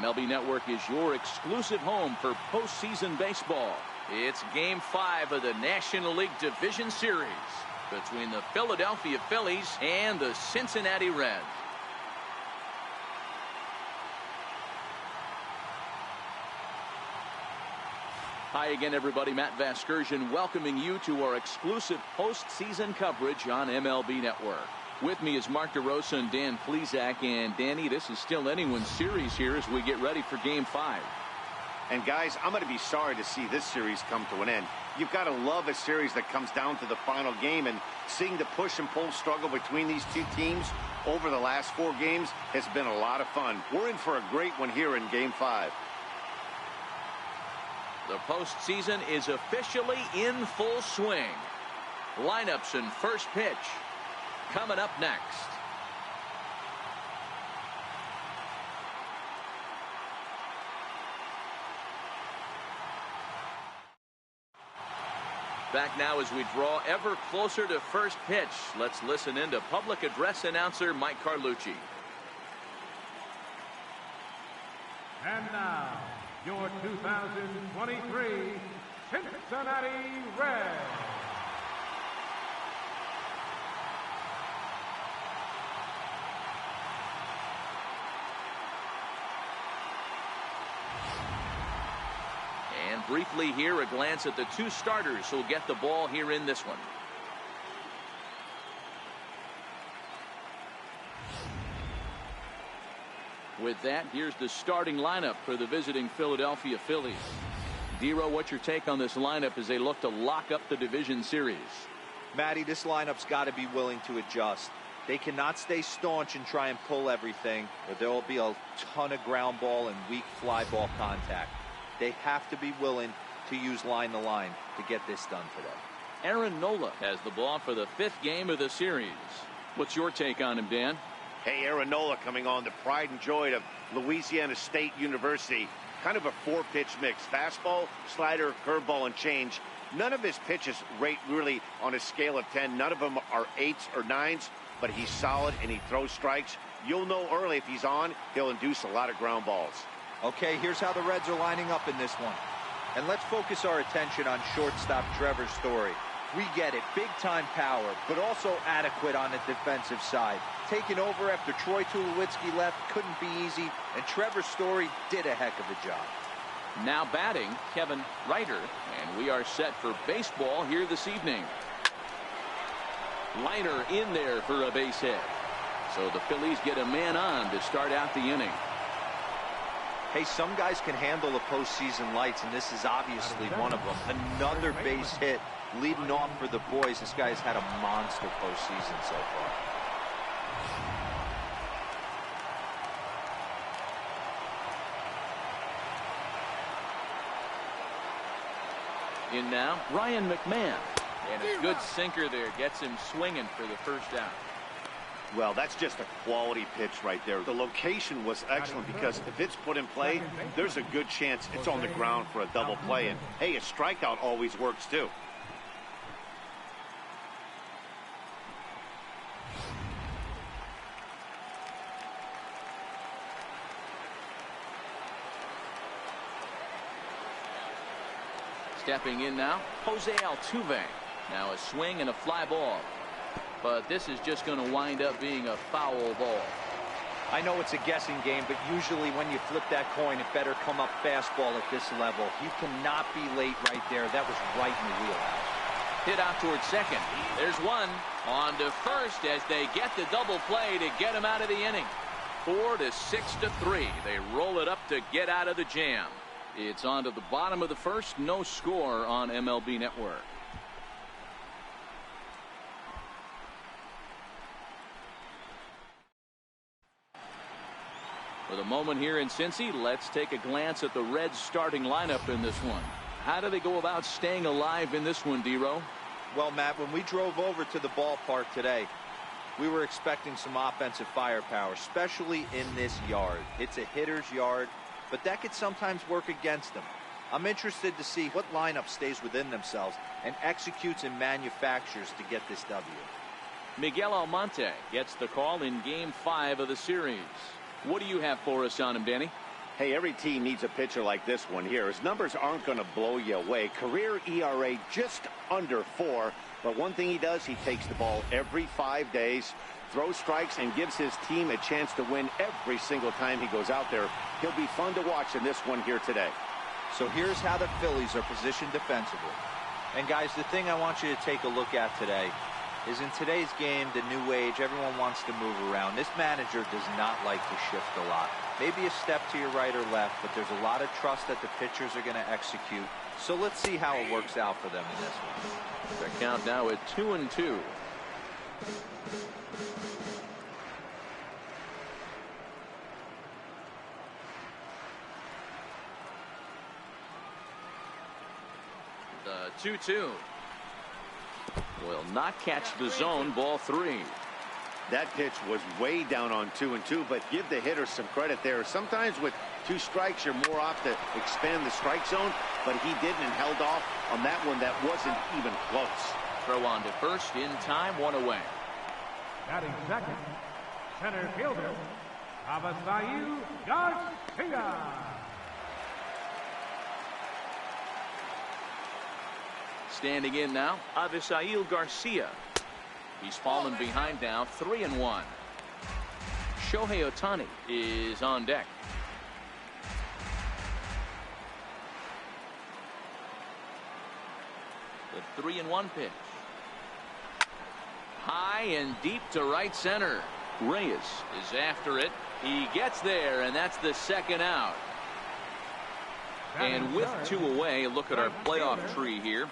MLB Network is your exclusive home for postseason baseball. It's Game 5 of the National League Division Series between the Philadelphia Phillies and the Cincinnati Reds. Hi again, everybody. Matt Vasgersian welcoming you to our exclusive postseason coverage on MLB Network. With me is Mark DeRosa and Dan Plesac. And Danny, this is still anyone's series here as we get ready for Game 5. And guys, I'm going to be sorry to see this series come to an end. You've got to love a series that comes down to the final game, and seeing the push and pull struggle between these two teams over the last 4 games has been a lot of fun. We're in for a great one here in Game 5. The postseason is officially in full swing. Lineups and first pitch coming up next. Back now as we draw ever closer to first pitch. Let's listen in to public address announcer Mike Carlucci. And now, your 2023 Cincinnati Reds. And briefly here, a glance at the 2 starters who'll get the ball here in this one. With that, here's the starting lineup for the visiting Philadelphia Phillies. Dero, what's your take on this lineup as they look to lock up the division series? Matty, this lineup's got to be willing to adjust. They cannot stay staunch and try and pull everything, or there will be a ton of ground ball and weak fly ball contact. They have to be willing to use line to line to get this done today. Aaron Nola has the ball for the 5th game of the series. What's your take on him, Dan? Hey, Aaron Nola coming on, the pride and joy of Louisiana State University. Kind of a 4-pitch mix. Fastball, slider, curveball, and change. None of his pitches rate really on a scale of 10. None of them are 8s or 9s, but he's solid and he throws strikes. You'll know early if he's on, he'll induce a lot of ground balls. Okay, here's how the Reds are lining up in this one. And let's focus our attention on shortstop Trevor Story. We get it, big-time power, but also adequate on the defensive side. Taking over after Troy Tulowitzki left couldn't be easy, and Trevor Story did a heck of a job. Now batting, Kevin Reiter, and we are set for baseball here this evening. Leiter in there for a base hit. So the Phillies get a man on to start out the inning. Hey, some guys can handle the postseason lights, and this is obviously one of them. Another base hit leading off for the boys. This guy's had a monster postseason so far. In now, Ryan McMahon. And a good sinker there gets him swinging for the first out. Well, that's just a quality pitch right there. The location was excellent because if it's put in play, there's a good chance it's on the ground for a double play. And, hey, a strikeout always works, too. Stepping in now, Jose Altuve. Now a swing and a fly ball. But this is just going to wind up being a foul ball. I know it's a guessing game, but usually when you flip that coin, it better come up fastball at this level. You cannot be late right there. That was right in the wheelhouse. Hit out towards second. There's one. On to first as they get the double play to get him out of the inning. 4-6-3. They roll it up to get out of the jam. It's on to the bottom of the first. No score on MLB Network. For the moment here in Cincy, let's take a glance at the Reds starting lineup in this one. How do they go about staying alive in this one, Dero? Well, Matt, when we drove over to the ballpark today, we were expecting some offensive firepower, especially in this yard. It's a hitter's yard, but that could sometimes work against them. I'm interested to see what lineup stays within themselves and executes and manufactures to get this W. Miguel Almonte gets the call in Game 5 of the series. What do you have for us on him, Danny? Hey, every team needs a pitcher like this one here. His numbers aren't going to blow you away. Career ERA just under 4. But one thing he does, he takes the ball every 5 days, throws strikes, and gives his team a chance to win every single time he goes out there. He'll be fun to watch in this one here today. So here's how the Phillies are positioned defensively. And guys, the thing I want you to take a look at today is in today's game, the new age, everyone wants to move around. This manager does not like to shift a lot. Maybe a step to your right or left, but there's a lot of trust that the pitchers are going to execute. So let's see how it works out for them in this one. The count now at 2-2. The 2-2 will not catch the zone. Ball 3. That pitch was way down on 2-2, but give the hitter some credit there. Sometimes with 2 strikes, you're more off to expand the strike zone, but he didn't and held off on that one that wasn't even close. Throw on to first in time, 1 away. Batting second, center fielder, Avisail Garcia. Standing in now, Avisail Garcia. He's fallen behind now, 3-1. Shohei Ohtani is on deck. The 3-1 pitch. High and deep to right center. Reyes is after it. He gets there, and that's the second out. And with 2 away, look at our playoff tree here.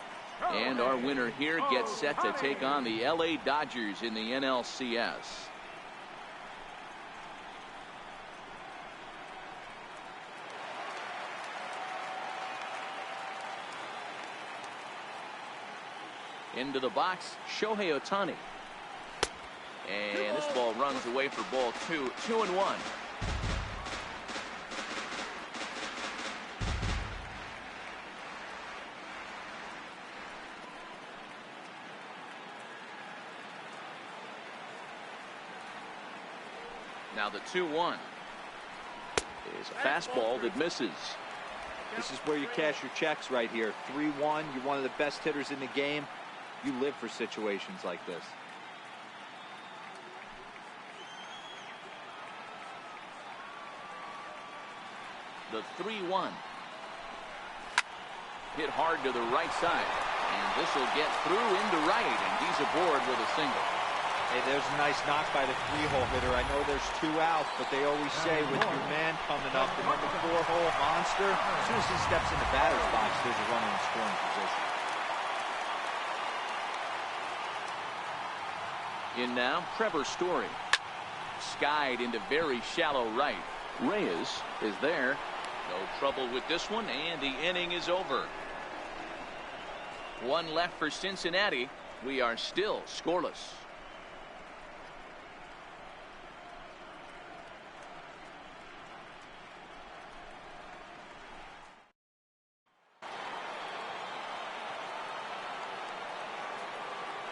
And our winner here gets set to take on the LA Dodgers in the NLCS. Into the box, Shohei Ohtani. And this ball runs away for ball 2. 2-1. Now the 2-1 is a fastball that misses. This is where you cash your checks right here. 3-1. You're one of the best hitters in the game. You live for situations like this. The 3-1 hit hard to the right side, and this will get through into right, and he's aboard with a single. Hey, there's a nice knock by the 3-hole hitter. I know there's 2 outs, but they always say with your man coming up, the number 4-hole monster, as soon as he steps in the batter's box, there's a runner in scoring position. In now, Trevor Story. Skied into very shallow right. Reyes is there. No trouble with this one, and the inning is over. 1 left for Cincinnati. We are still scoreless.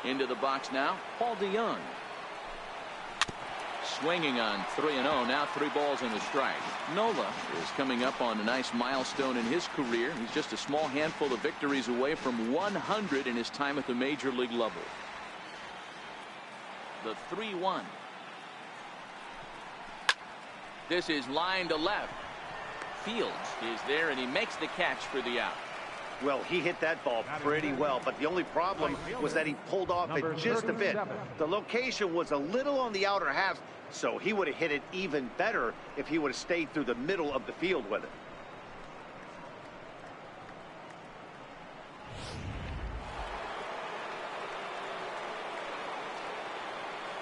Into the box now, Paul DeYoung. Swinging on 3-0, now 3 balls and a strike. Nola is coming up on a nice milestone in his career. He's just a small handful of victories away from 100 in his time at the major league level. The 3-1. This is line to left. Fields is there, and he makes the catch for the out. Well, he hit that ball pretty well, but the only problem was that he pulled off it just a bit. The location was a little on the outer half, so he would have hit it even better if he would have stayed through the middle of the field with it.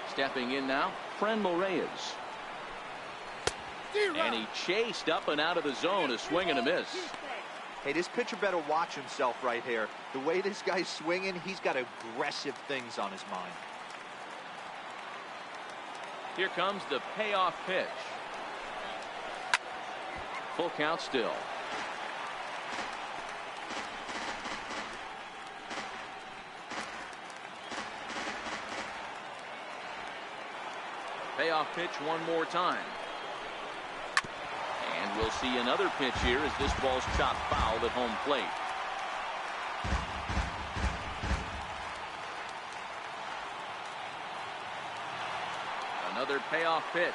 Stepping in now, Franmil Reyes. And he chased up and out of the zone, a swing and a miss. Hey, this pitcher better watch himself right here. The way this guy's swinging, he's got aggressive things on his mind. Here comes the payoff pitch. Full count still. Payoff pitch one more time. And We'll see another pitch here as this ball's chopped foul at home plate. Another payoff pitch.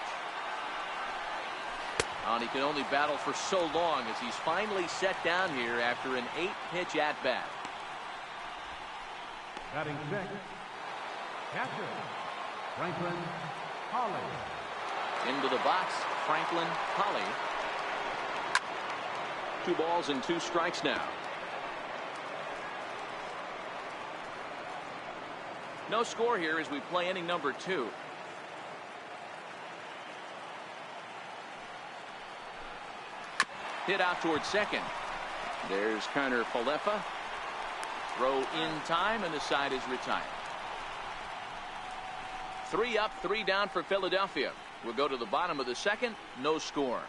And he can only battle for so long as he's finally set down here after an 8-pitch at-bat. Batting sixth, catcher, Franklin Holly. Into the box, Franklin Holly. 2 balls and 2 strikes now. No score here as we play inning number 2. Hit out towards second. There's Kiner Falefa. Throw in time, and the side is retired. 3 up, 3 down for Philadelphia. We'll go to the bottom of the second. No score.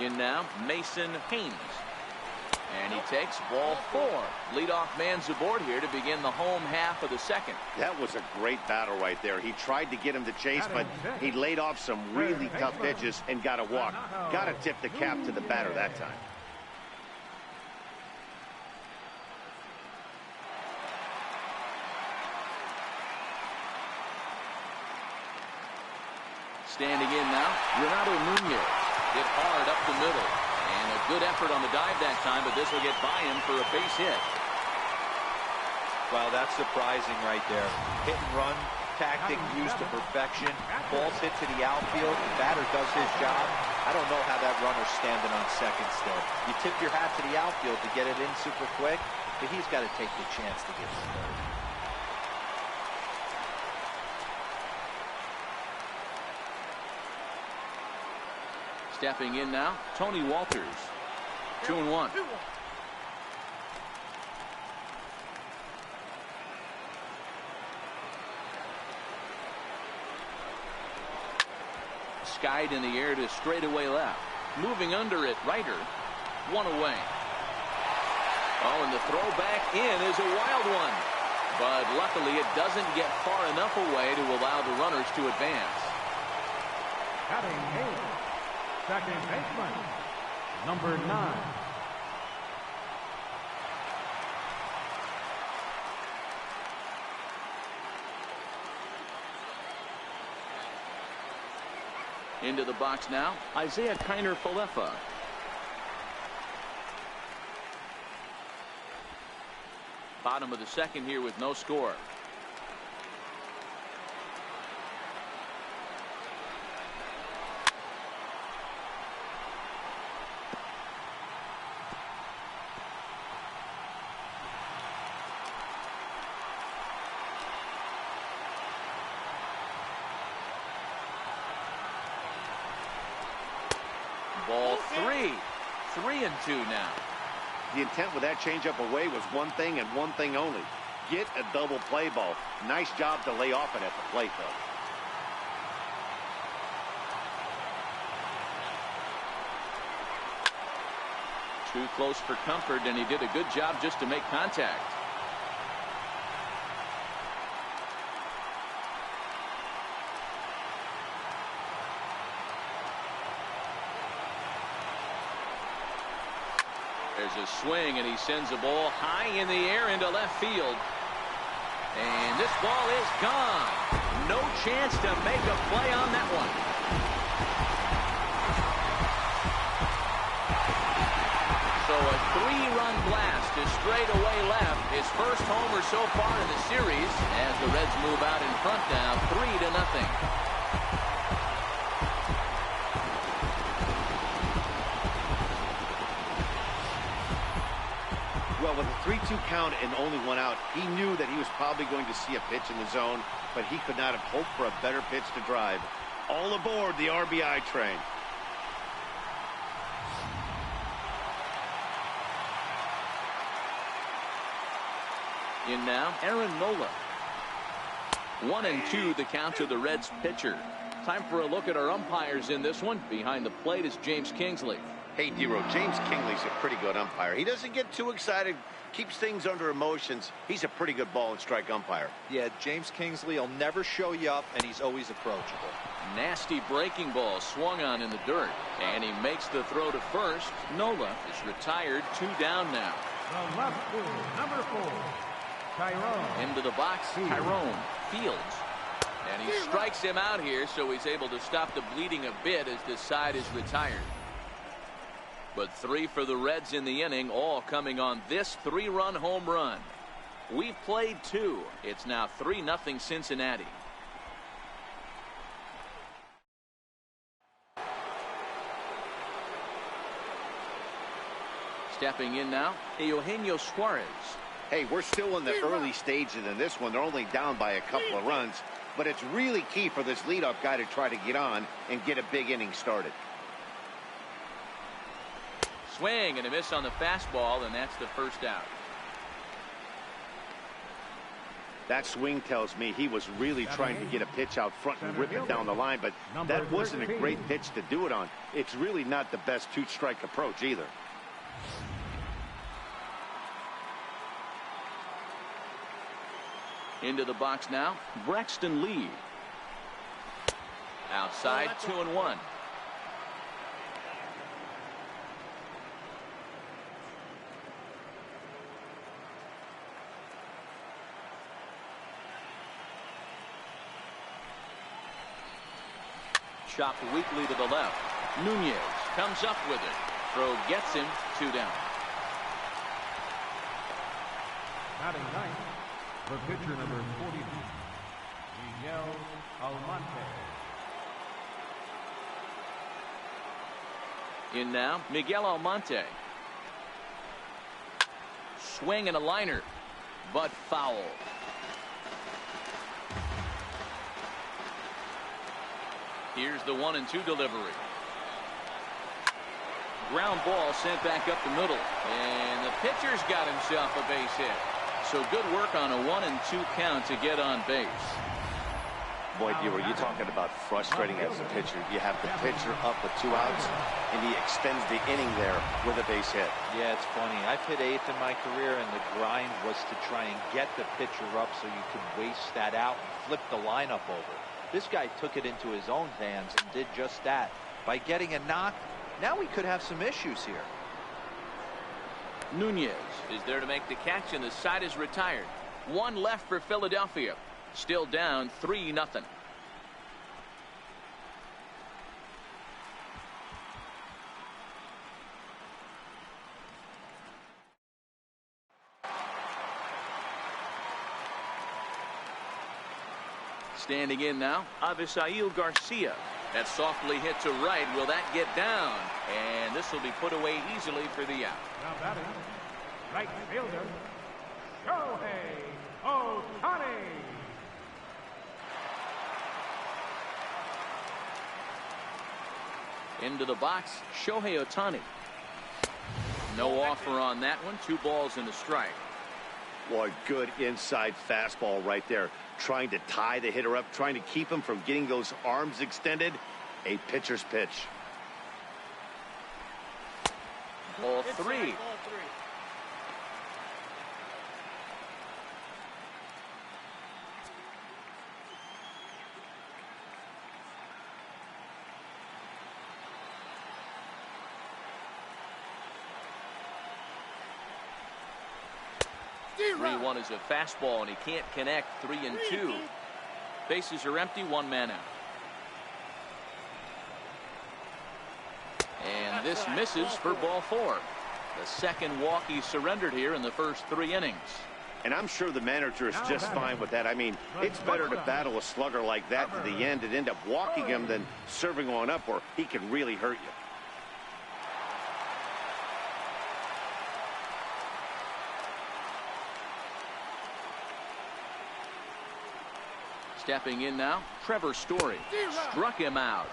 In now, Mason Haynes. And he takes ball 4. Leadoff man's aboard here to begin the home half of the second. That was a great battle right there. He tried to get him to chase, but he laid off some really tough pitches and got a walk. Got to tip the cap to the batter that time. Standing in now, Renato Nunez. Hit hard up the middle. And a good effort on the dive that time, but this will get by him for a base hit. Well, that's surprising right there. Hit and run tactic used to perfection. Ball's hit to the outfield. The batter does his job. I don't know how that runner's standing on second still. You tip your hat to the outfield to get it in super quick, but he's got to take the chance to get to third. Stepping in now, Tony Walters. 2-1. Skied in the air to straightaway left. Moving under it, Ryder. 1 away. Oh, and the throw back in is a wild one. But luckily it doesn't get far enough away to allow the runners to advance. Batting eighth, second baseman, number 9. Into the box now, Isaiah Kiner Falefa. Bottom of the second here with no score. Ball 3. 3-2 now. The intent with that changeup away was one thing and one thing only. Get a double play ball. Nice job to lay off it at the plate, though. Too close for comfort, and he did a good job just to make contact. There's a swing, and he sends a ball high in the air into left field. And this ball is gone. No chance to make a play on that one. So a 3-run blast to straightaway left. His first homer so far in the series as the Reds move out in front now 3-0. Well, with a 3-2 count and only 1 out, he knew that he was probably going to see a pitch in the zone, but he could not have hoped for a better pitch to drive. All aboard the RBI train. In now, Aaron Nola. 1-2 the count to the Reds pitcher. Time for a look at our umpires in this one. Behind the plate is James Kingsley. Hey, D-Row, James Kingley's a pretty good umpire. He doesn't get too excited, keeps things under emotions. He's a pretty good ball and strike umpire. Yeah, James Kingsley will never show you up, and he's always approachable. Nasty breaking ball swung on in the dirt, and he makes the throw to first. Nola is retired, 2 down now. The left fielder, number 4, Tyrone. Into the box, Tyrone Fields. And he strikes him out here, so he's able to stop the bleeding a bit as this side is retired. But 3 for the Reds in the inning, all coming on this 3-run home run. We played 2. It's now 3-0 Cincinnati. Stepping in now, Eugenio Suarez. Hey, we're still in the early stages in this one. They're only down by a couple of runs, but it's really key for this leadoff guy to try to get on and get a big inning started. Swing and a miss on the fastball, and that's the first out. That swing tells me he was really trying to get a pitch out front and rip it down the line, but that wasn't a great pitch to do it on. It's really not the best 2-strike approach either. Into the box now, Braxton Lee. Outside, 2-1. Chopped weakly to the left. Nunez comes up with it. Throw gets him, 2 down. Batting ninth, the pitcher number 40, Miguel Almonte. In now, Miguel Almonte. Swing and a liner, but foul. Here's the 1-2 delivery. Ground ball sent back up the middle, and the pitcher's got himself a base hit. So good work on a 1-2 count to get on base. Boy, D-Row, you're talking about frustrating as a pitcher. You have the pitcher up with 2 outs, and he extends the inning there with a base hit. Yeah, it's funny. I've hit 8th in my career, and the grind was to try and get the pitcher up so you could waste that out and flip the lineup over. This guy took it into his own hands and did just that. By getting a knock, now we could have some issues here. Nunez is there to make the catch, and the side is retired. 1 left for Philadelphia. Still down 3-0. Standing in now, Avisail Garcia. That softly hit to right. Will that get down? And this will be put away easily for the out. Now batting, right fielder, Shohei Ohtani. Into the box, Shohei Ohtani. No offer on that one. 2 balls and a strike. Boy, good inside fastball right there. Trying to tie the hitter up, trying to keep him from getting those arms extended. A pitcher's pitch. Ball 3. Three 3-1 is a fastball, and he can't connect. 3-2. Bases are empty. 1 man out. And this misses for ball 4. The second walk he surrendered here in the first 3 innings. And I'm sure the manager is just fine with that. I mean, it's better to battle a slugger like that to the end and end up walking him than serving on up where he can really hurt you. Stepping in now, Trevor Story. Struck him out.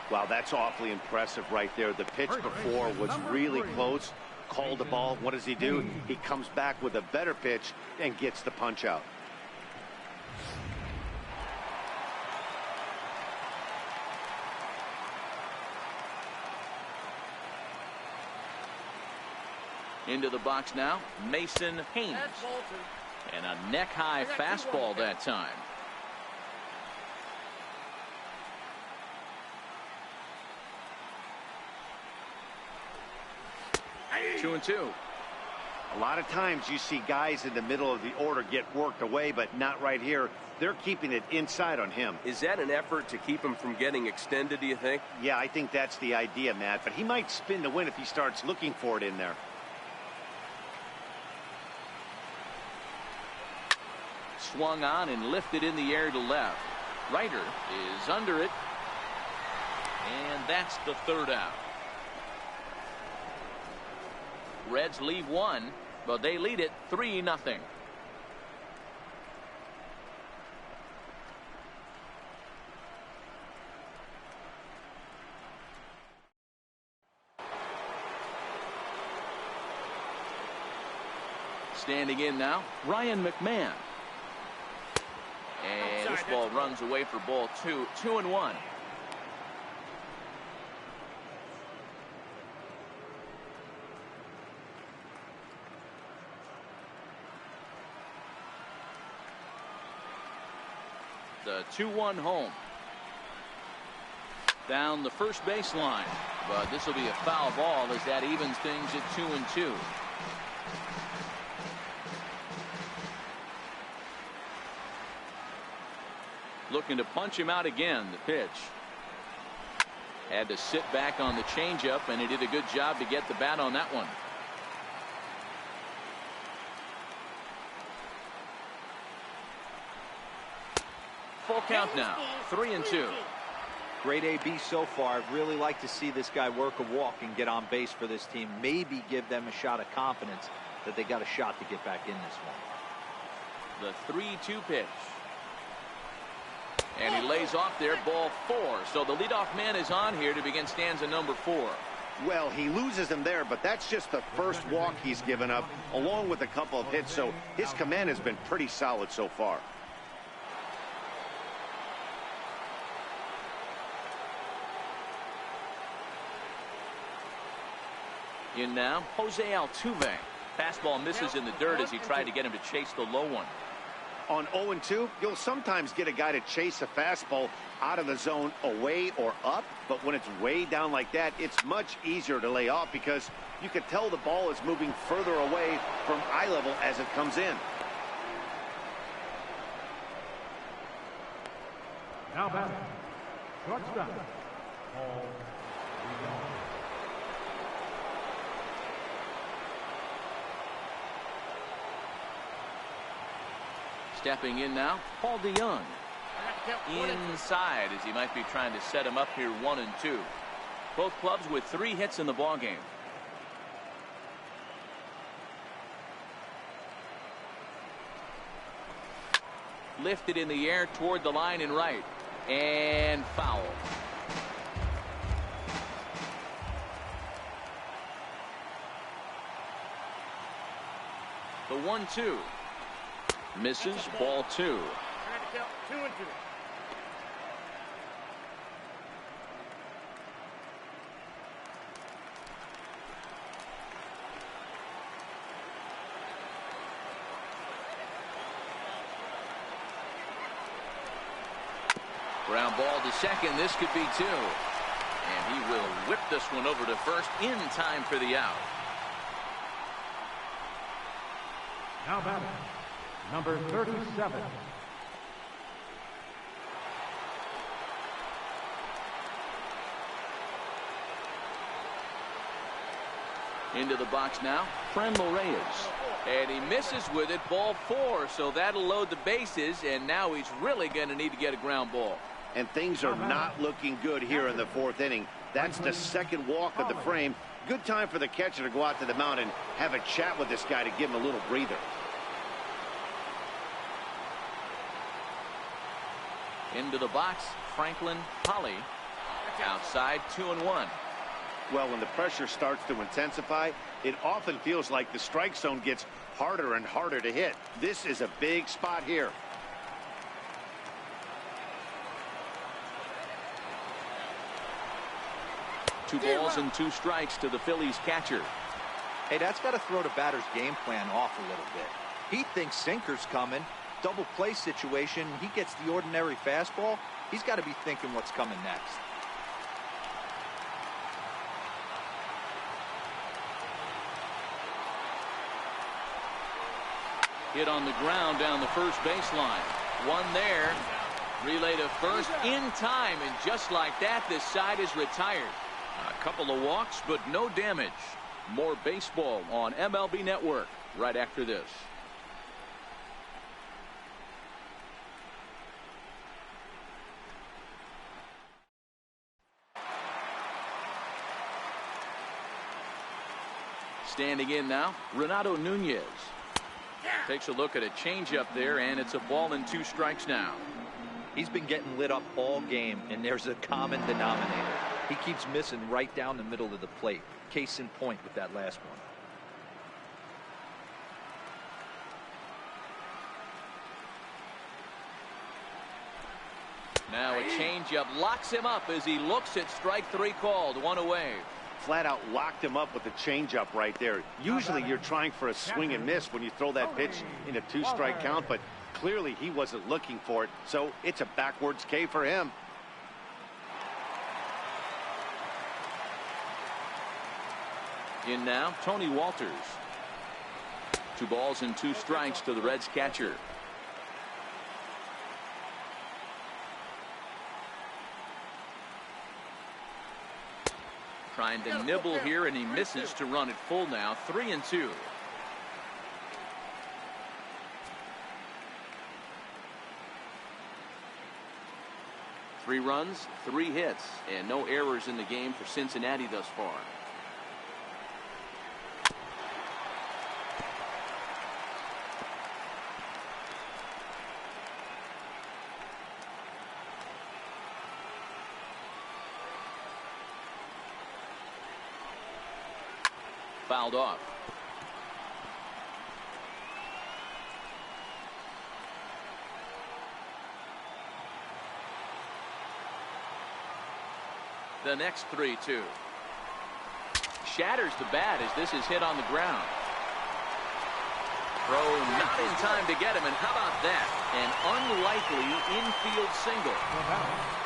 Wow, that's awfully impressive right there. The pitch before was really close. Called the ball. What does he do? He comes back with a better pitch and gets the punch out. Into the box now, Mason Haynes. And a neck-high fastball that time. Two and two. A lot of times you see guys in the middle of the order get worked away, but not right here. They're keeping it inside on him. Is that an effort to keep him from getting extended, do you think? Yeah, I think that's the idea, Matt. But he might spin to win if he starts looking for it in there. Swung on and lifted in the air to left. Ryder is under it. And that's the third out. Reds leave one, but they lead it 3-0. Standing in now, Ryan McMahon. And this ball runs away for ball two. 2-1. The 2-1 home. Down the first baseline. But this will be a foul ball as that evens things at 2-2. Looking to punch him out again. The pitch. Had to sit back on the changeup, and he did a good job to get the bat on that one. Full count now. 3-2. Great AB so far. I'd really like to see this guy work a walk and get on base for this team. Maybe give them a shot of confidence that they got a shot to get back in this The one. 3-2 pitch. And he lays off there, ball 4. So the leadoff man is on here to begin stanza number 4. Well, he loses him there, but that's just the first walk he's given up, along with a couple of hits. So his command has been pretty solid so far. In now, Jose Altuve. Fastball misses in the dirt as he tried to get him to chase the low one. On 0-2, you'll sometimes get a guy to chase a fastball out of the zone away or up, but when it's way down like that, it's much easier to lay off because you can tell the ball is moving further away from eye level as it comes in. Now batting, shortstop, Paul DeYoung. Stepping in now, Paul DeYoung. Inside as he might be trying to set him up here 1-2. Both clubs with 3 hits in the ballgame. Lifted in the air toward the line and right. And foul. The 1-2. Misses, ball 2. Ground ball to second. This could be 2. And he will whip this one over to first in time for the out. Now batting, number 37. Into the box now, Franmil Reyes. And he misses with it, ball 4. So that'll load the bases, and now he's really going to need to get a ground ball. And things are not looking good here in the 4th inning. That's the second walk of the frame. Good time for the catcher to go out to the mound and have a chat with this guy to give him a little breather. Into the box, Franklin Holly. Outside, 2-1. Well, when the pressure starts to intensify, it often feels like the strike zone gets harder and harder to hit. This is a big spot here. Two balls and 2 strikes to the Phillies catcher. Hey, that's got to throw the batter's game plan off a little bit. He thinks sinker's coming. Double play situation. He gets the ordinary fastball. He's got to be thinking what's coming next. Hit on the ground down the first baseline. One there. Relay to first in time, and just like that, this side is retired. A couple of walks, but no damage. More baseball on MLB Network right after this. Standing in now, Renato Nunez. Takes a look at a changeup there, and it's a ball and 2 strikes now. He's been getting lit up all game, and there's a common denominator. He keeps missing right down the middle of the plate. Case in point with that last one. Now a changeup locks him up as he looks at strike 3 called. 1 away. Flat out locked him up with the changeup right there. Usually you're trying for a swing and miss when you throw that pitch in a 2-strike count, but clearly he wasn't looking for it, so it's a backwards K for him. In now, Tony Walters. 2 balls and 2 strikes to the Reds catcher. Trying to nibble here, and he misses to run it full now. 3-2. Three runs, 3 hits, and no errors in the game for Cincinnati thus far. Fouled off. The next 3-2. Shatters the bat as this is hit on the ground. Throw not in time to get him, and how about that? An unlikely infield single.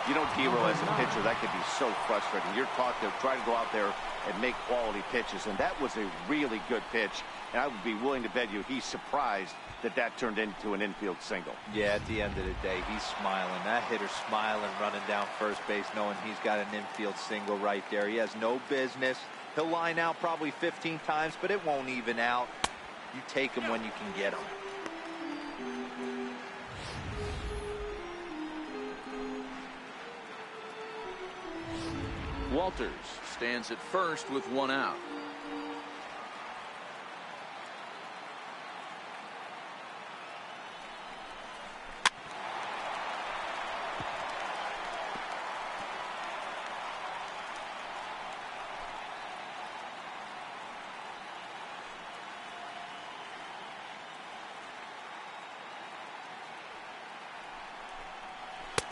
You know, Dero, as a pitcher, that could be so frustrating. You're taught to try to go out there and make quality pitches, and that was a really good pitch. And I would be willing to bet you he's surprised that that turned into an infield single. Yeah, at the end of the day, he's smiling. That hitter's smiling, running down first base, knowing he's got an infield single right there. He has no business. He'll line out probably 15 times, but it won't even out. You take him when you can get him. Walters stands at first with 1 out.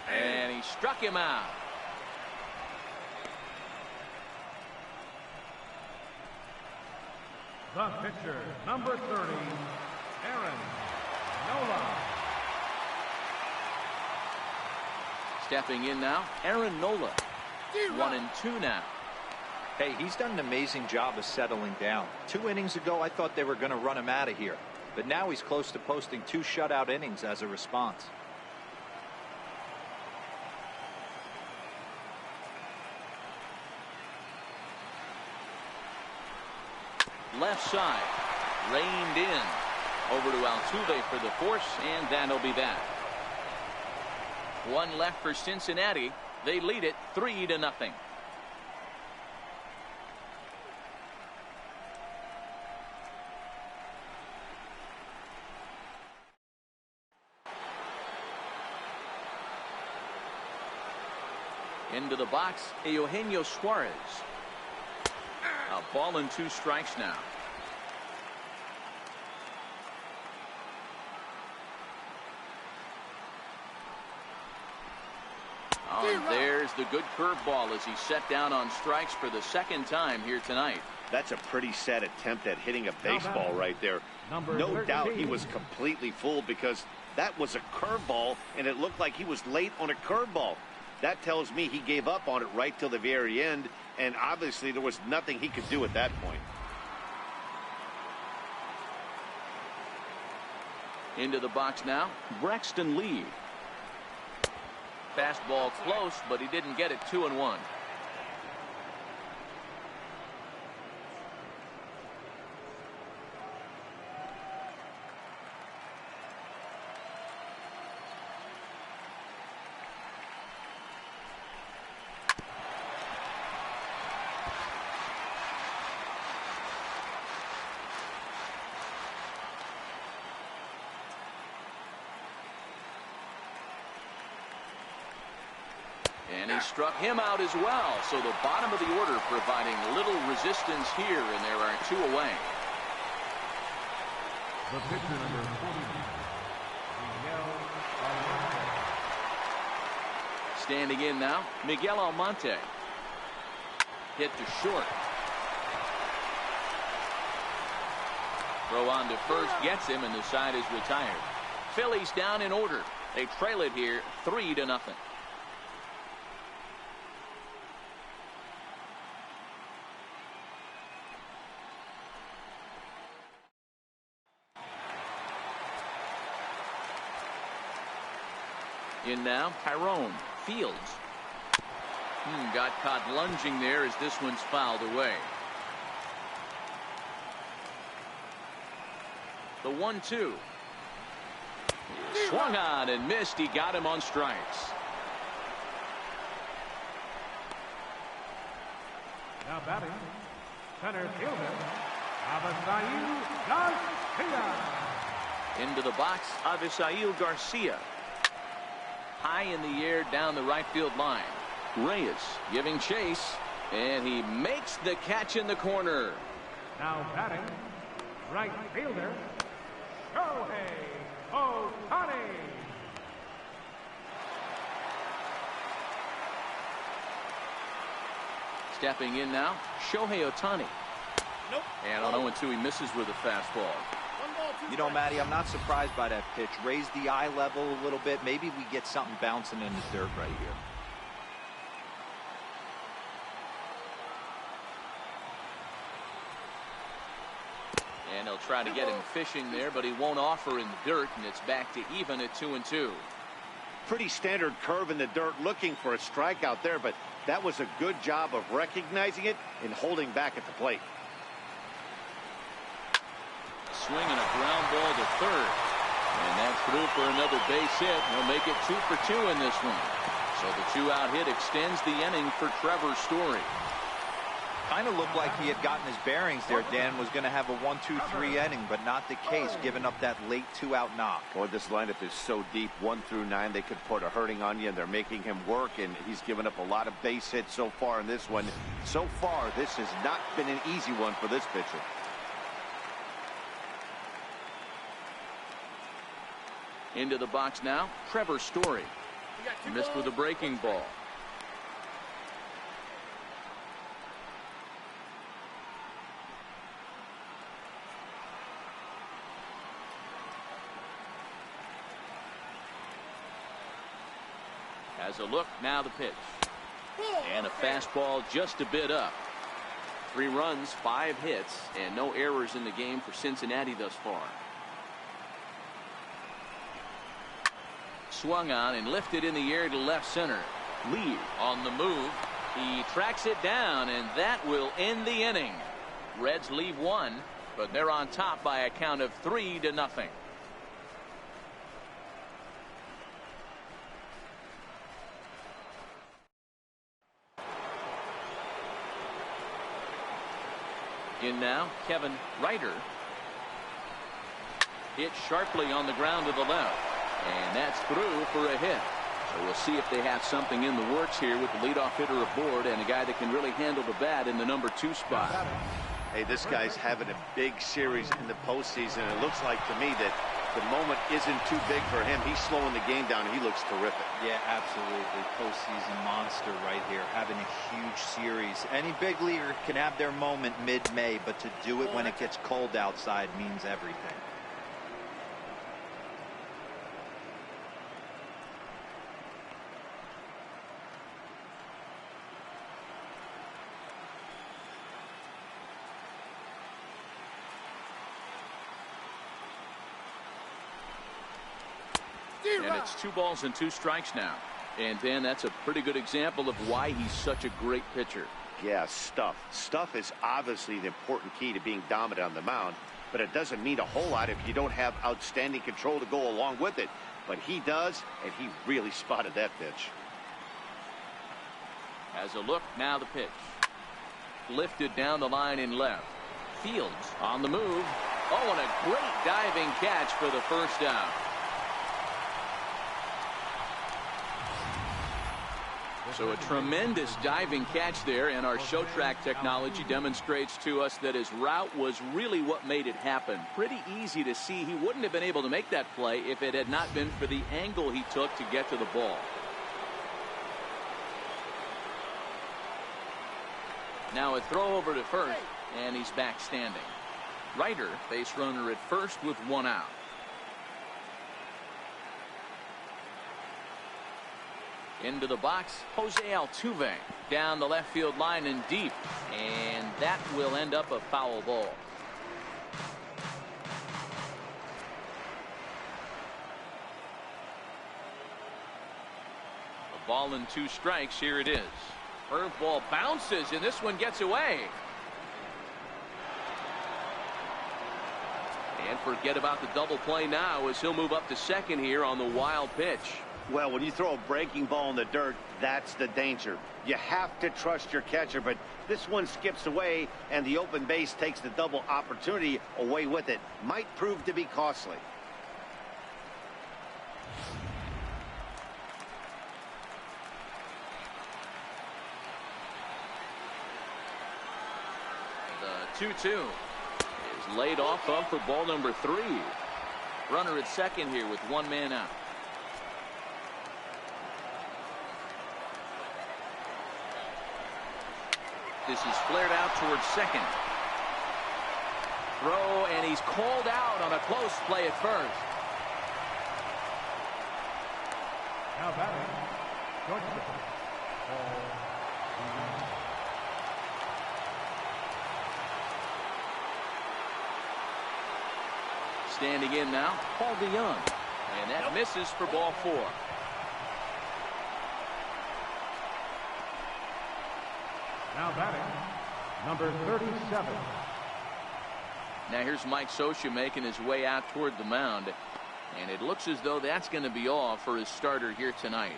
And he struck him out. The pitcher, number 30, Aaron Nola. Stepping in now, Aaron Nola. 1-2 now. Hey, he's done an amazing job of settling down. 2 innings ago, I thought they were going to run him out of here. But now he's close to posting 2 shutout innings as a response. Left side, reined in. Over to Altuve for the force, and that'll be that. 1 left for Cincinnati. They lead it 3-0. Into the box, Eugenio Suarez. A ball and 2 strikes now. Oh, and there's the good curveball as he set down on strikes for the 2nd time here tonight. That's a pretty sad attempt at hitting a baseball right there. No doubt he was completely fooled because that was a curveball, and it looked like he was late on a curveball. That tells me he gave up on it right till the very end, and obviously there was nothing he could do at that point. Into the box now, Braxton Lee. Fastball close, but he didn't get it. 2-1. And he struck him out as well. So the bottom of the order providing little resistance here, and there are 2 away. The pitcher, number 40, Miguel Almonte. Standing in now, Miguel Almonte. Hit to short. Throw on to first gets him, and the side is retired. Phillies down in order. They trail it here 3-0. In now, Tyrone Fields. Got caught lunging there as this one's fouled away. The 1-2. Swung on and missed. He got him on strikes. Now batting, center fielder, Avisail Garcia. Into the box, Avisail Garcia. High in the air down the right field line. Reyes giving chase, and he makes the catch in the corner. Now batting, right fielder, Shohei Ohtani. Stepping in now, Shohei Ohtani. Nope. And on 0-2, he misses with a fastball. You know, Matty, I'm not surprised by that pitch. Raise the eye level a little bit. Maybe we get something bouncing in the dirt right here. And he'll try to get him fishing there, but he won't offer in the dirt, and it's back to even at 2-2. Pretty standard curve in the dirt, looking for a strikeout there, but that was a good job of recognizing it and holding back at the plate. Swing and a ground ball to third. And that's through for another base hit. He'll make it 2 for 2 in this one. So the 2-out hit extends the inning for Trevor Story. Kind of looked like he had gotten his bearings there. Dan was going to have a 1-2-3 inning, but not the case, giving up that late 2-out knock. Boy, this lineup is so deep, 1 through 9. They could put a hurting on you, and they're making him work, and he's given up a lot of base hits so far in this one. So far, this has not been an easy one for this pitcher. Into the box now, Trevor Story. Missed with a breaking ball. Has a look, now the pitch. And a fastball just a bit up. 3 runs, 5 hits, and no errors in the game for Cincinnati thus far. Swung on and lifted in the air to left center. Lee on the move. He tracks it down, and that will end the inning. Reds leave 1, but they're on top by a count of 3-0. In now, Kevin Ryder. Hit sharply on the ground to the left. And that's through for a hit. So we'll see if they have something in the works here with the leadoff hitter aboard and a guy that can really handle the bat in the number 2 spot. Hey, this guy's having a big series in the postseason. It looks like to me that The moment isn't too big for him. He's slowing the game down. He looks terrific. Yeah, absolutely. Postseason monster right here, having a huge series. Any big leaguer can have their moment mid-May, but to do it when it gets cold outside means everything. And it's 2 balls and 2 strikes now. And Dan, that's a pretty good example of why he's such a great pitcher. Yeah, stuff. Stuff is obviously the important key to being dominant on the mound, but it doesn't mean a whole lot if you don't have outstanding control to go along with it. But he does, and he really spotted that pitch. As a look, now the pitch. Lifted down the line in left. Fields on the move. Oh, and a great diving catch for the first down. So a tremendous diving catch there, and our show track technology demonstrates to us that his route was really what made it happen. Pretty easy to see he wouldn't have been able to make that play if it had not been for the angle he took to get to the ball. Now a throw over to first, and he's back standing. Ryder, base runner at first with 1 out. Into the box, Jose Altuve down the left field line and deep, and that will end up a foul ball. A ball and 2 strikes. Here it is. Curveball bounces, and this one gets away. And forget about the double play now as he'll move up to second here on the wild pitch. Well, when you throw a breaking ball in the dirt, that's the danger. You have to trust your catcher, but this one skips away, and the open base takes the double opportunity away with it. Might prove to be costly. The 2-2 is laid off of for ball number 3. Runner at second here with 1 man out. This is flared out towards second. Throw, and he's called out on a close play at first. Now batting, shortstop, Paul. Standing in now, Paul DeYoung. And that misses for ball 4. Now batting, number 37. Now here's Mike Scioscia making his way out toward the mound. And it looks as though that's going to be all for his starter here tonight.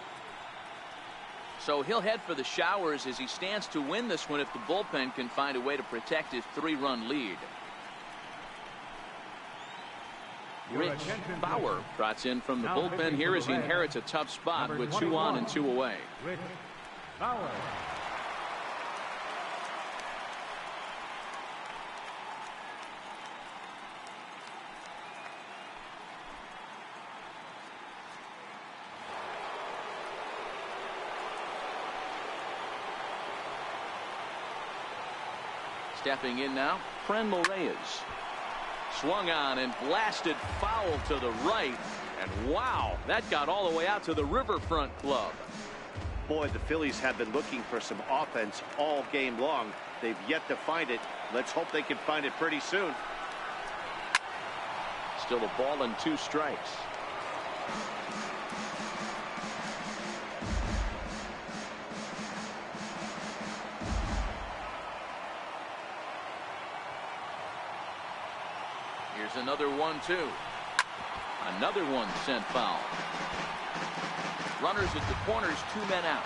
So he'll head for the showers as he stands to win this one if the bullpen can find a way to protect his 3-run lead. Rich Bauer trots in from the bullpen here as he inherits a tough spot with 2 on and 2 away. Rich Bauer. Stepping in now, Franmil Reyes. Swung on and blasted foul to the right. And wow, that got all the way out to the Riverfront Club. Boy, the Phillies have been looking for some offense all game long. They've yet to find it. Let's hope they can find it pretty soon. Still a ball and 2 strikes. Here's another 1-2. Another one sent foul. Runners at the corners, 2 men out.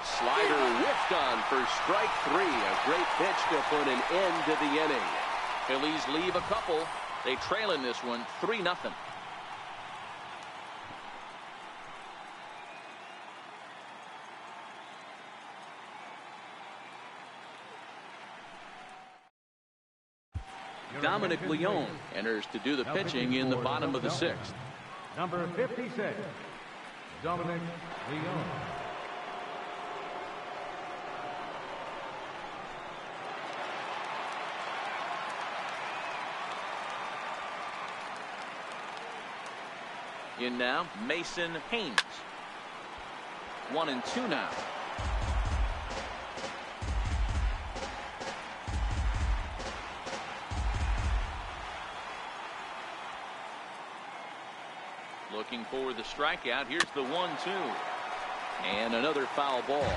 Slider whiffed on for strike 3. A great pitch to put an end to the inning. Phillies leave a couple. They trail in this one 3-0. Dominic Leone enters to do the pitching in the bottom of the 6th. Number 56, Dominic Leone. In now, Mason Haynes. 1-2 now. Looking for the strikeout. Here's the 1-2. And another foul ball.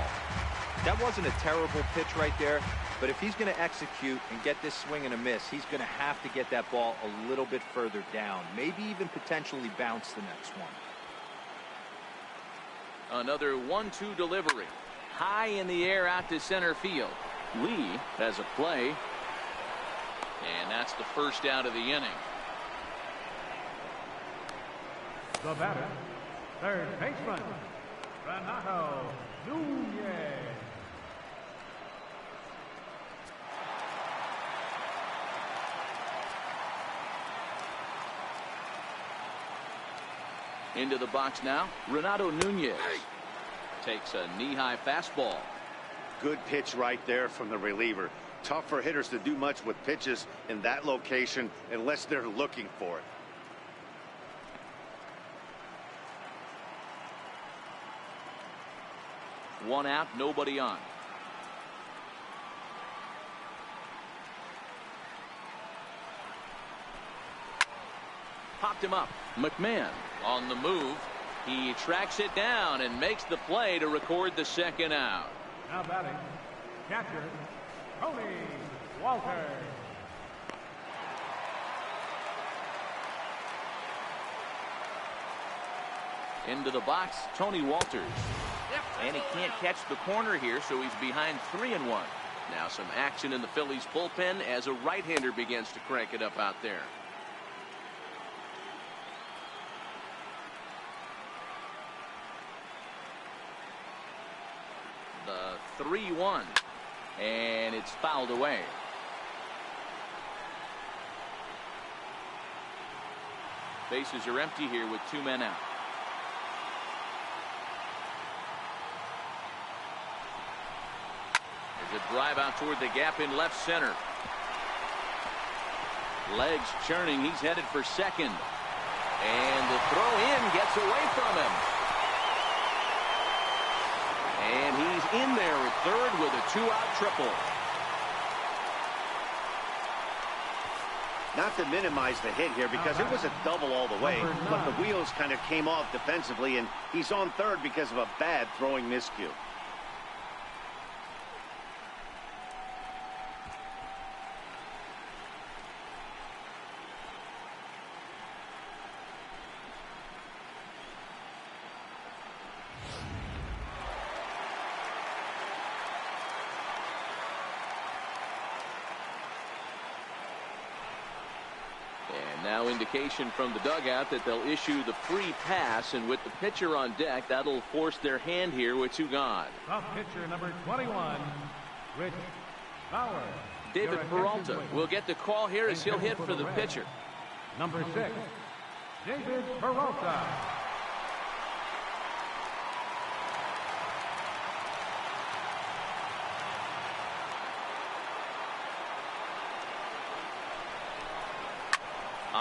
That wasn't a terrible pitch right there, but if he's going to execute and get this swing and a miss, he's going to have to get that ball a little bit further down, maybe even potentially bounce the next one. Another 1-2 delivery. High in the air out to center field. Lee has a play. And that's the first out of the inning. The batter, third baseman, Renato Nunez. Into the box now, Renato Nunez takes a knee-high fastball. Good pitch right there from the reliever. Tough for hitters to do much with pitches in that location unless they're looking for it. One out, nobody on. Popped him up. McMahon on the move. He tracks it down and makes the play to record the second out. Now batting, catcher, Tony Walter. Into the box, Tony Walters. And he can't catch the corner here, so he's behind 3-1. Now some action in the Phillies bullpen as a right-hander begins to crank it up out there. The 3-1. And it's fouled away. Bases are empty here with 2 men out. There's a drive out toward the gap in left center. Legs churning. He's headed for second. And the throw in gets away from him. And he's in there at third with a 2-out triple. Not to minimize the hit here because it was a double all the way, but the wheels kind of came off defensively, and he's on third because of a bad throwing miscue. Now indication from the dugout that they'll issue the free pass, and with the pitcher on deck, that'll force their hand here with 2 gone. Top pitcher number 21, Rich Bauer. David Peralta will get the call here as he'll hit for the pitcher. Number 6, David Peralta.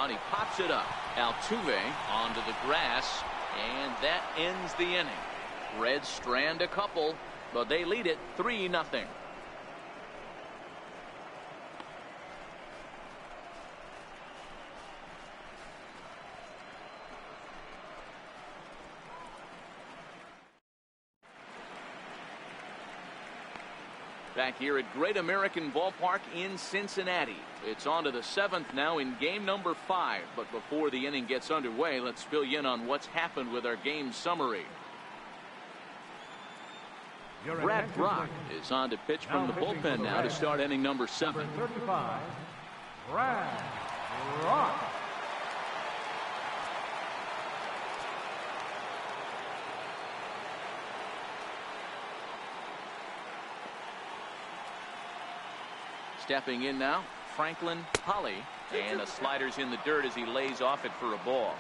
He pops it up. Altuve onto the grass, and that ends the inning. Reds strand a couple, but they lead it 3-0. Back here at Great American Ballpark in Cincinnati. It's on to the 7th now in game number 5. But before the inning gets underway, let's fill you in on what's happened with our game summary. Brad Brock is on to pitch from the bullpen now to start inning number 7. Number 35, Brad Brock. Stepping in now, Franklin Holly. And the slider's in the dirt as he lays off it for a ball.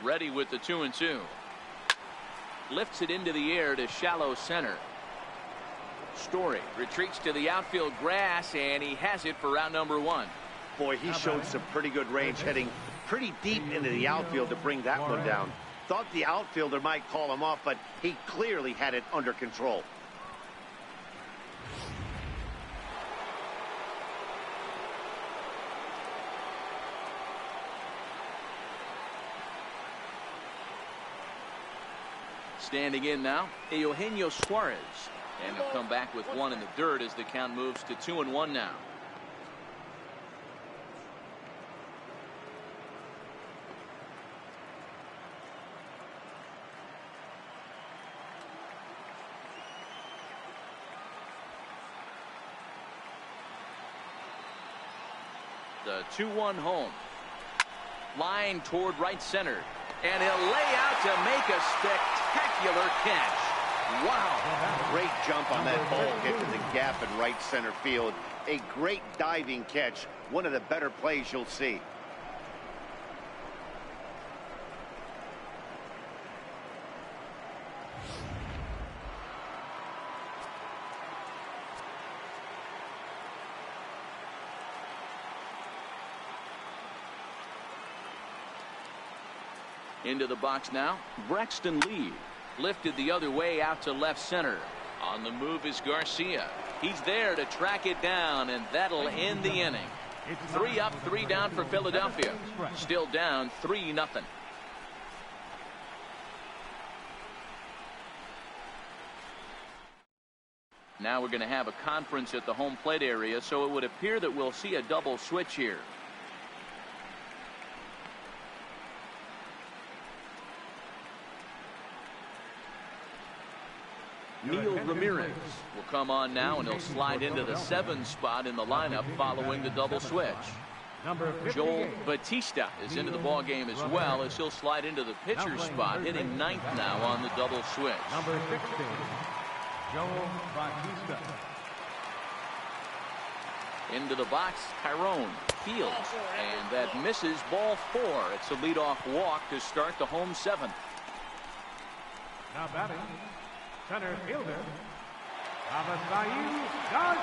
Ready with the 2-2. Lifts it into the air to shallow center. Story retreats to the outfield grass, and he has it for round number 1. Boy, he showed some pretty good range, heading pretty deep into the outfield to bring that one down. Thought the outfielder might call him off, but he clearly had it under control. Standing in now, Eugenio Suarez. And he'll come back with one in the dirt as the count moves to 2-1 now. The 2-1 home. Line toward right center. And he'll lay out to make a spectacular catch. Wow. Great jump on that ball, get to the gap in right center field. A great diving catch. One of the better plays you'll see. Into the box now, Braxton Lee. Lifted the other way out to left center. On the move is Garcia. He's there to track it down, and that'll end the inning. 3 up, 3 down for Philadelphia. Still down 3-0. Now we're going to have a conference at the home plate area, so it would appear that we'll see a double switch here. Neil Ramirez will come on now, and he'll slide into the 7 spot in the lineup following the double switch. Joel Batista is into the ball game as well, as he'll slide into the pitcher spot, hitting 9th now on the double switch. Number 16, Joel Batista. Into the box, Tyrone fields, and that misses ball 4. It's a leadoff walk to start the home 7th. Now batting, center fielder, Garcia.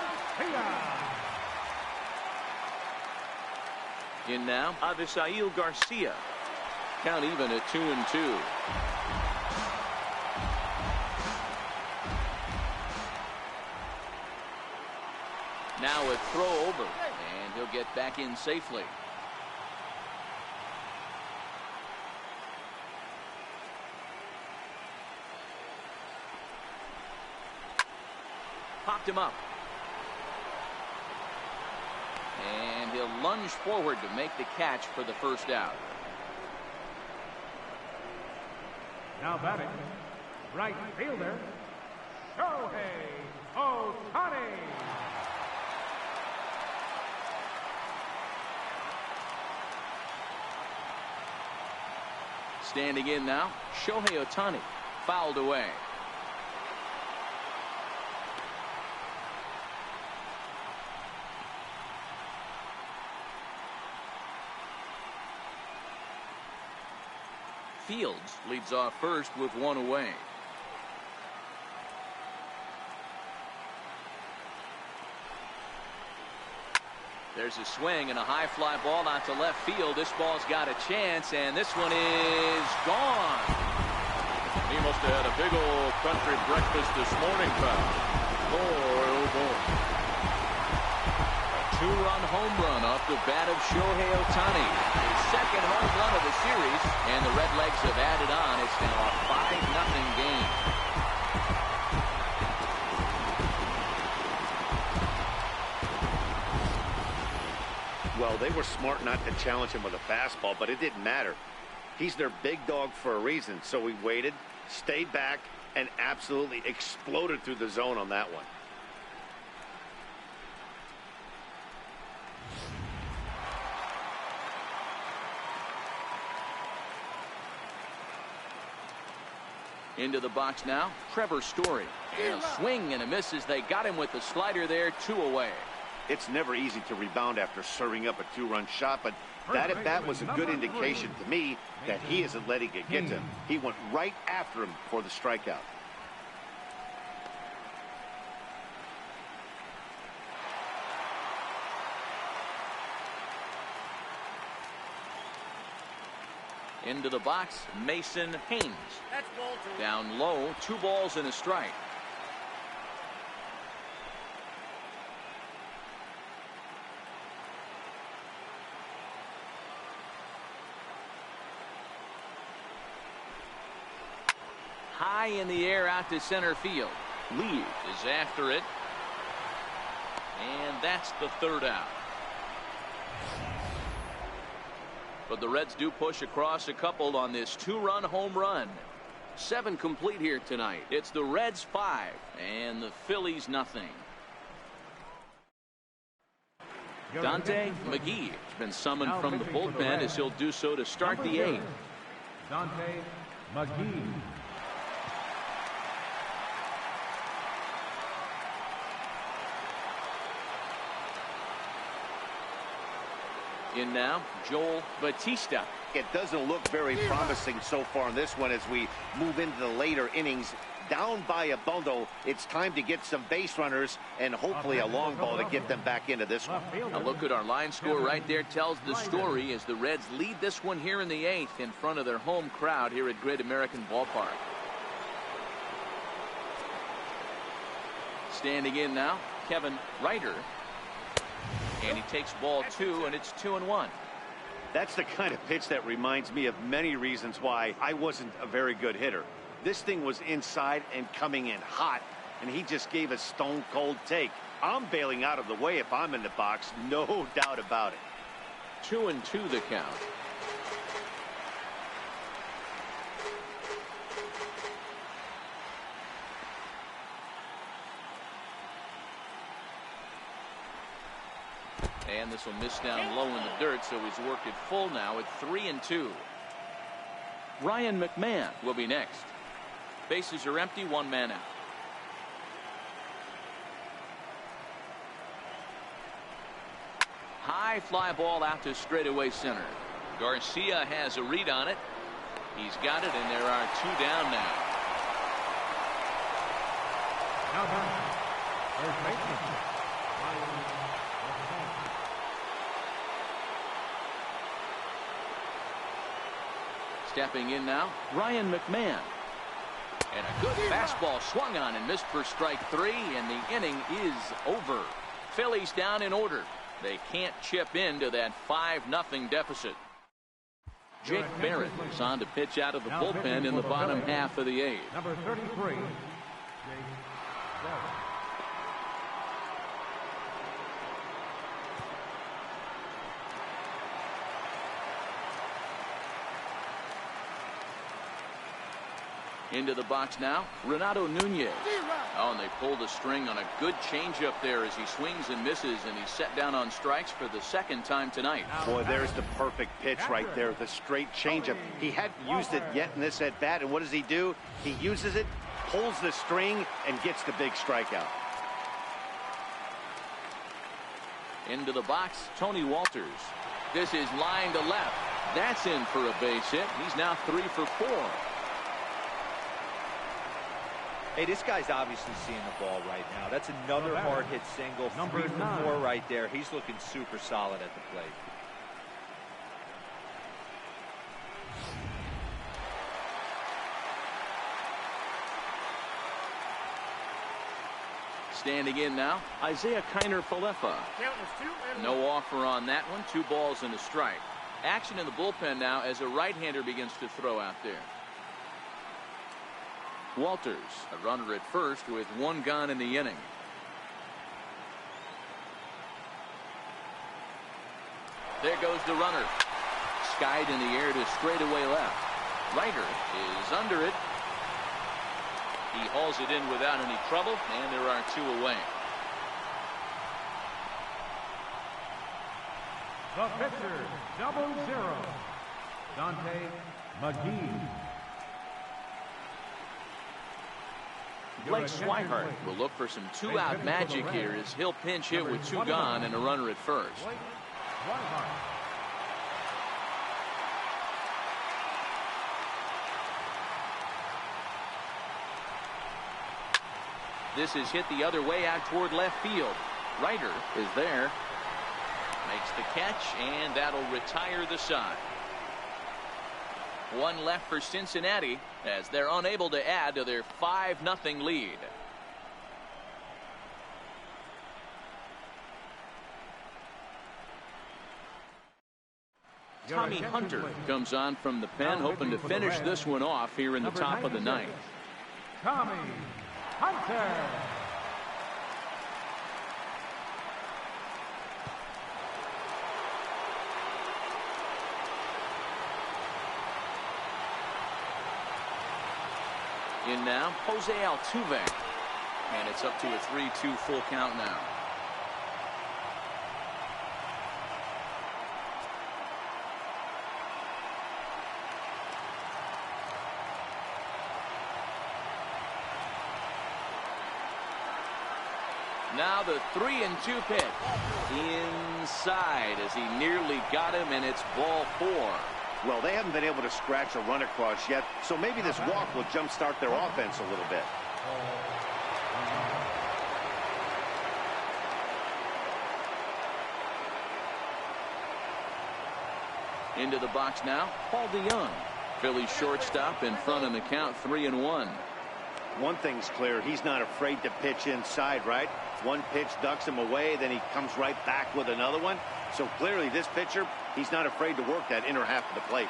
In now, Avisail Garcia. Count even at 2-2. Now a throw over, and he'll get back in safely. Popped him up. And he'll lunge forward to make the catch for the first out. Now batting, right fielder, Shohei Ohtani. Standing in now, Shohei Ohtani, fouled away. Fields leads off first with 1 away. There's a swing and a high fly ball out to left field. This ball's got a chance, and this one is gone. He must have had a big old country breakfast this morning, pal. Boy, oh boy. A 2-run home run off the bat of Shohei Ohtani. His second home run of the series, and the Redlegs have added on. It's now a 5-0 game. Well, they were smart not to challenge him with a fastball, but it didn't matter. He's their big dog for a reason, so he waited, stayed back, and absolutely exploded through the zone on that one. Into the box now, Trevor Story. And a swing and a miss as they got him with the slider there, 2 away. It's never easy to rebound after serving up a 2-run shot, but that at bat was a good indication to me that he isn't letting it get to him. He went right after him for the strikeout. Into the box, Mason Haynes. That's ball 2. Down low, 2 balls and a strike. High in the air out to center field. Lee is after it. And that's the 3rd out. But the Reds do push across a couple on this 2-run home run. 7 complete here tonight. It's the Reds 5 and the Phillies nothing. Dante McGee has been summoned from the bullpen as he'll do so to start the 8th. Dante McGee. In now, Joel Batista. It doesn't look very promising so far in this one as we move into the later innings. Down by a bundle, it's time to get some base runners and hopefully a long ball to get them back into this one. A look at our line score right there tells the story as the Reds lead this one here in the 8th in front of their home crowd here at Great American Ballpark. Standing in now, Kevin Ryder. And he takes ball 2, and it's 2-1. That's the kind of pitch that reminds me of many reasons why I wasn't a very good hitter. This thing was inside and coming in hot, and he just gave a stone-cold take. I'm bailing out of the way if I'm in the box, no doubt about it. 2-2 the count. And this will miss down low in the dirt, so he's worked it full now at 3-2. Ryan McMahon will be next. Bases are empty, 1 man out. High fly ball out to straightaway center. Garcia has a read on it. He's got it, and there are 2 down now. Now back, third baseman, Ryan. Stepping in now, Ryan McMahon. And a good fastball swung on and missed for strike 3, and the inning is over. Phillies down in order. They can't chip into that 5-0 deficit. Jake Barrett is on to pitch out of the bullpen in the bottom half of the 8th. Number 33, Jake Barrett. Into the box now, Renato Nunez. Oh, and they pulled a string on a good changeup there as he swings and misses, and he's set down on strikes for the 2nd time tonight. Boy, there's the perfect pitch right there, the straight changeup. He hadn't used it yet in this at bat, and what does he do? He uses it, pulls the string, and gets the big strikeout. Into the box, Tony Walters. This is line to left. That's in for a base hit. He's now 3 for 4. Hey, this guy's obviously seeing the ball right now. That's another hard hit single. 3 for 4 right there. He's looking super solid at the plate. Standing in now, Isaiah Kiner-Falefa. No offer on that one. 2 balls and a strike. Action in the bullpen now as a right-hander begins to throw out there. Walters, a runner at first with 1 gone in the inning. There goes the runner. Skied in the air to straightaway left. Ryder is under it. He hauls it in without any trouble, and there are 2 away. The pitcher, 0-0, Dante McGee. Blake Swihart will look for some two-out magic here as he'll pinch hit with two gone and a runner at first. This is hit the other way out toward left field. Ryder is there. Makes the catch, and that'll retire the side. One left for Cincinnati as they're unable to add to their 5-0 lead. Tommy Hunter comes on from the pen, hoping to finish this one off here in the top of the ninth. Tommy Hunter. In now, Jose Altuve. And it's up to a 3-2 full count now. Now the 3-2 pitch. Inside as he nearly got him, and it's ball 4. Well, they haven't been able to scratch a run across yet, so maybe this walk will jumpstart their offense a little bit. Into the box now, Paul DeYoung. Phillies shortstop in front of the count, 3-1. One thing's clear, he's not afraid to pitch inside, right? One pitch ducks him away, then he comes right back with another one. So clearly this pitcher, he's not afraid to work that inner half of the plate.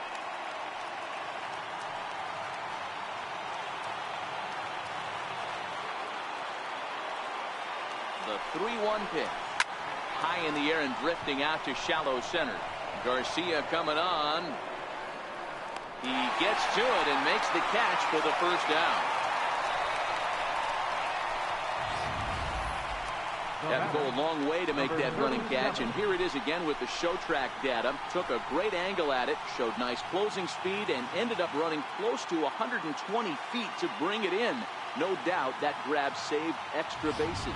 The 3-1 pitch. High in the air and drifting out to shallow center. Garcia coming on. He gets to it and makes the catch for the first down. Had to go a long way to make that running catch, and here it is again with the show track data. Took a great angle at it, showed nice closing speed, and ended up running close to 120 feet to bring it in. No doubt that grab saved extra bases.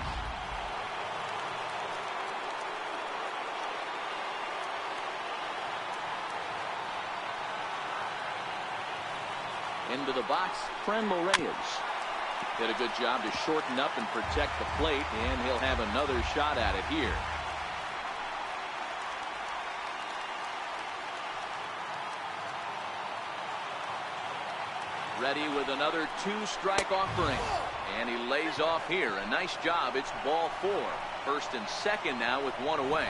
Into the box, Franmil Reyes. Did a good job to shorten up and protect the plate, and he'll have another shot at it here. Ready with another 2-strike offering, and he lays off here. A nice job. It's ball 4. First and second now with one away.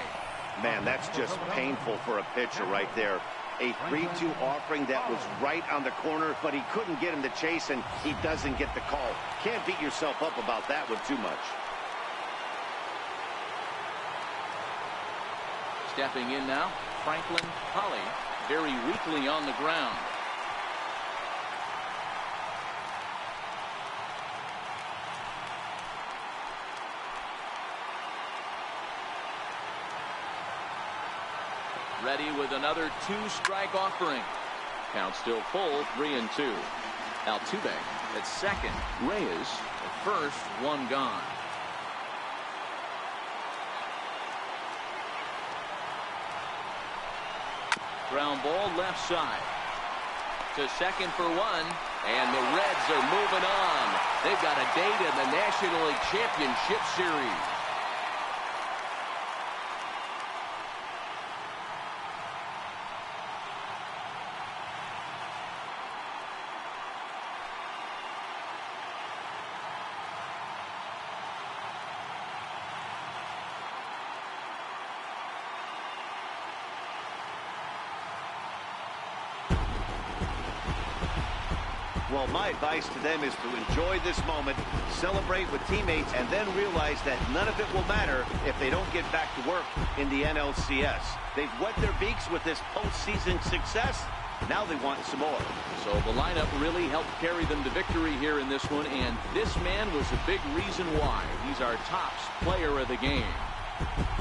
Man, that's just painful for a pitcher right there. A 3-2 offering that was right on the corner, but he couldn't get him to chase, and he doesn't get the call. Can't beat yourself up about that one too much. Stepping in now, Franklin Holly, very weakly on the ground. Ready with another 2-strike offering. Count still full, 3-2. Altuve at second. Reyes at first, one gone. Ground ball left side. To second for one. And the Reds are moving on. They've got a date in the National League Championship Series. Well, my advice to them is to enjoy this moment, celebrate with teammates, and then realize that none of it will matter if they don't get back to work in the NLCS. They've wet their beaks with this postseason success. Now they want some more. So the lineup really helped carry them to victory here in this one, and this man was a big reason why. He's our top player of the game.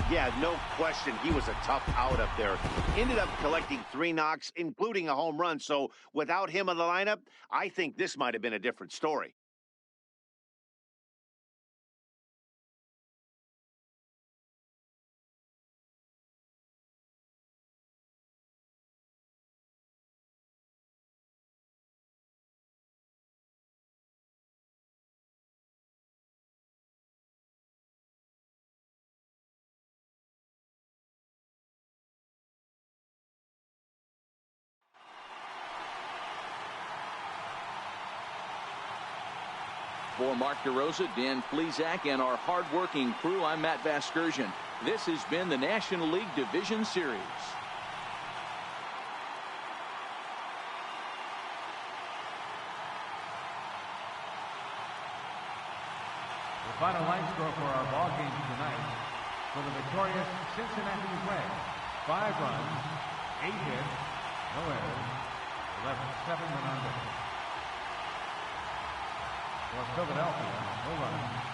Yeah, no question. He was a tough out up there. Ended up collecting 3 knocks, including a home run. So without him in the lineup, I think this might have been a different story. For Mark DeRosa, Dan Flezak, and our hard-working crew, I'm Matt Vasgersian. This has been the National League Division Series. The final line score for our ball game tonight: for the victorious Cincinnati Reds, 5 runs, 8 hits, no errors, left 7 men on base. For Philadelphia, no runs,